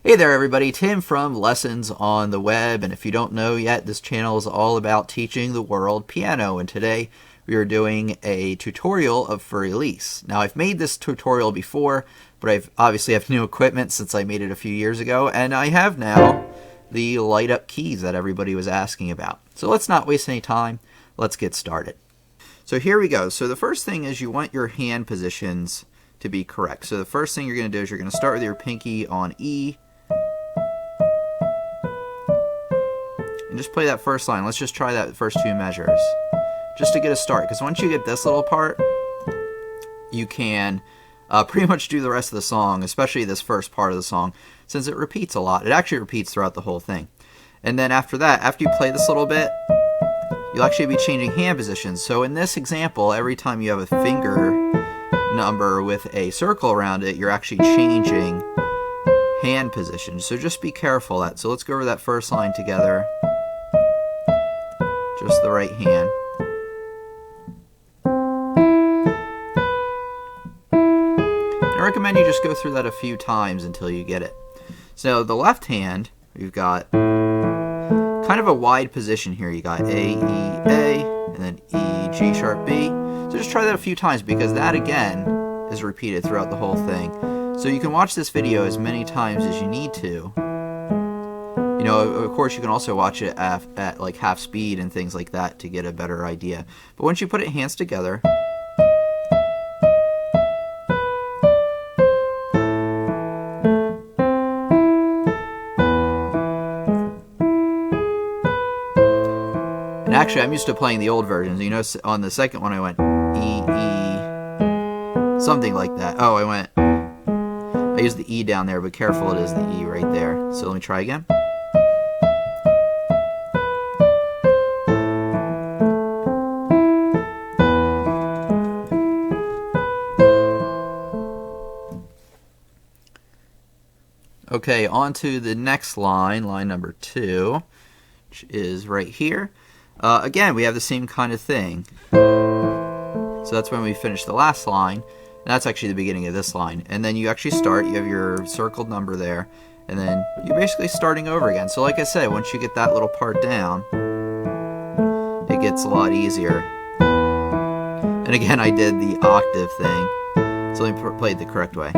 Hey there everybody, Tim from Lessons on the Web, and if you don't know yet, this channel is all about teaching the world piano, and today we are doing a tutorial for Elise. Now I've made this tutorial before, but I've obviously have new equipment since I made it a few years ago, and I have now the light up keys that everybody was asking about. So let's not waste any time, let's get started. So here we go. So the first thing is you want your hand positions to be correct. So the first thing you're going to do is you're going to start with your pinky on E, and just play that first line. Let's just try that first two measures just to get a start, because once you get this little part, you can pretty much do the rest of the song, especially this first part of the song, since it repeats a lot. It actually repeats throughout the whole thing. And then after that, after you play this little bit, you'll actually be changing hand positions. So in this example, every time you have a finger number with a circle around it, you're actually changing hand position. So just be careful of that. So let's go over that first line together. Just the right hand. I recommend you just go through that a few times until you get it. So the left hand, we've got kind of a wide position here. You got A, E, A, and then E, G sharp, B. So just try that a few times, because that again is repeated throughout the whole thing. So you can watch this video as many times as you need to. You know, of course you can also watch it at like half speed and things like that to get a better idea. But once you put it hands together, and actually I'm used to playing the old versions. You know, on the second one I went E, E, something like that. Oh, I used the E down there, but careful, it is the E right there. So let me try again. Okay, on to the next line, line number 2, which is right here. Again, we have the same kind of thing. So that's when we finish the last line. And that's actually the beginning of this line. And then you actually start, you have your circled number there, and then you're basically starting over again. So like I said, once you get that little part down, it gets a lot easier. And again, I did the octave thing. So let me play it the correct way.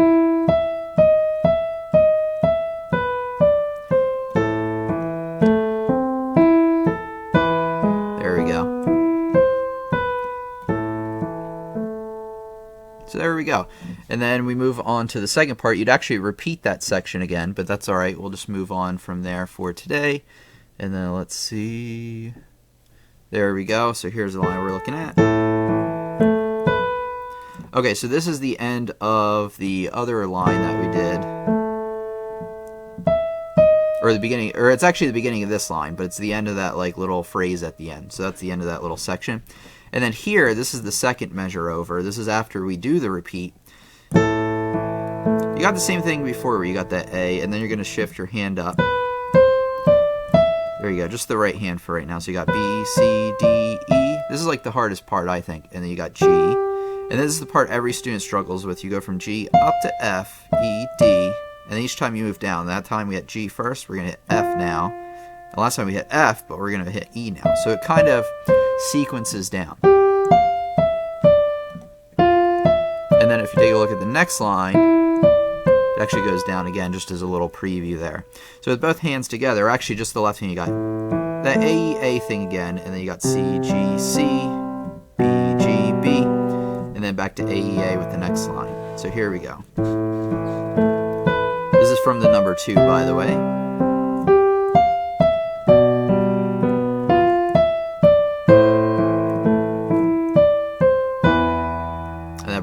So there we go. And then we move on to the second part. You'd actually repeat that section again, but that's all right. We'll just move on from there for today. And then let's see. There we go. So here's the line we're looking at. Okay, so this is the end of the other line that we did. Or the beginning, or it's actually the beginning of this line, but it's the end of that like little phrase at the end. So that's the end of that little section. And then here, this is the second measure over. This is after we do the repeat. You got the same thing before where you got that A, and then you're going to shift your hand up. There you go, just the right hand for right now. So you got B, C, D, E. This is like the hardest part, I think. And then you got G. And this is the part every student struggles with. You go from G up to F, E, D, and then each time you move down. That time we hit G first, we're going to hit F now. The last time we hit F, but we're going to hit E now. So it kind of sequences down. And then if you take a look at the next line, it actually goes down again, just as a little preview there. So with both hands together, actually just the left hand, you got that A thing again, and then you got C, G, C, B, G, B, and then back to A with the next line. So here we go. This is from the number 2, by the way.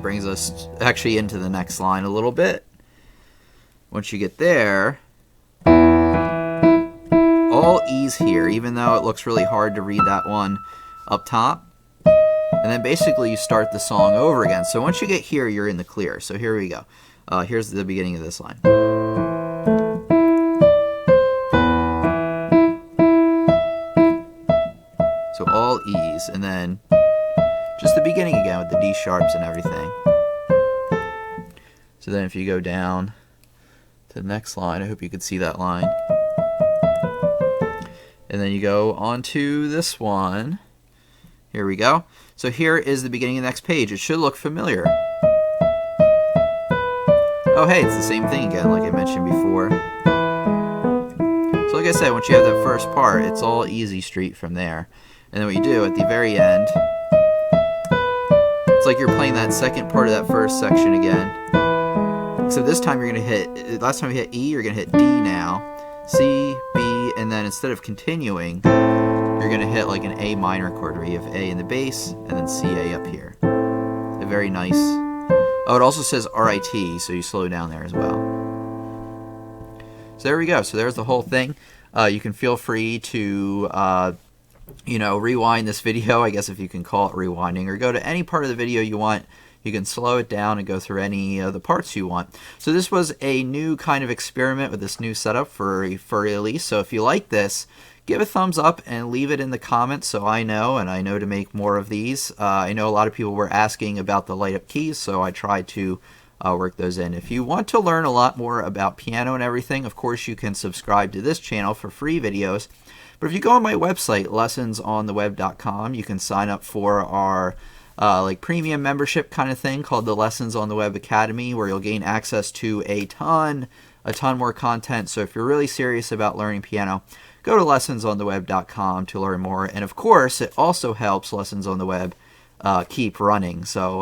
Brings us actually into the next line a little bit. Once you get there, all E's here, even though it looks really hard to read that one up top. And then basically you start the song over again. So once you get here, you're in the clear. So here we go. Here's the beginning of this line. So all E's, and then just the beginning again with the D sharps and everything. So then if you go down to the next line. I hope you could see that line. And then you go on to this one. Here we go. So here is the beginning of the next page. It should look familiar. Oh hey, it's the same thing again like I mentioned before. So like I said, once you have that first part, it's all easy street from there. And then what you do at the very end, it's like you're playing that second part of that first section again. So this time you're going to hit, last time you hit E, you're going to hit D now. C, B, and then instead of continuing, you're going to hit like an A minor chord where you have A in the bass and then C, A up here. A very nice. Oh, it also says RIT, so you slow down there as well. So there we go. So there's the whole thing. You can feel free to, rewind this video, I guess if you can call it rewinding, or go to any part of the video you want. You can slow it down and go through any of the parts you want. So this was a new kind of experiment with this new setup for Elise. So if you like this, give a thumbs up and leave it in the comments so I know, and I know to make more of these. I know a lot of people were asking about the light up keys, so I tried to work those in. If you want to learn a lot more about piano and everything, of course you can subscribe to this channel for free videos. But if you go on my website, LessonsOnTheWeb.com, you can sign up for our premium membership kind of thing called the Lessons on the Web Academy, where you'll gain access to a ton more content. So if you're really serious about learning piano, go to LessonsOnTheWeb.com to learn more. And of course, it also helps Lessons on the Web keep running. So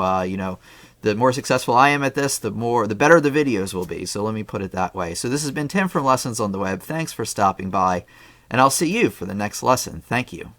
the more successful I am at this, the better the videos will be. So let me put it that way. So this has been Tim from Lessons on the Web. Thanks for stopping by, and I'll see you for the next lesson. Thank you.